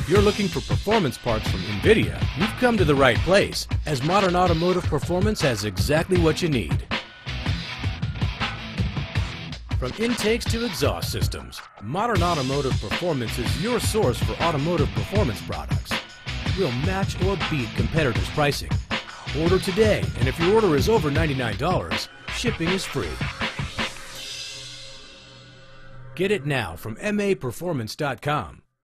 If you're looking for performance parts from Invidia, you've come to the right place, as modern automotive performance has exactly what you need. From intakes to exhaust systems, modern automotive performance is your source for automotive performance products. We'll match or beat competitors' pricing. Order today, and if your order is over $99, shipping is free. Get it now from MAPerformance.com.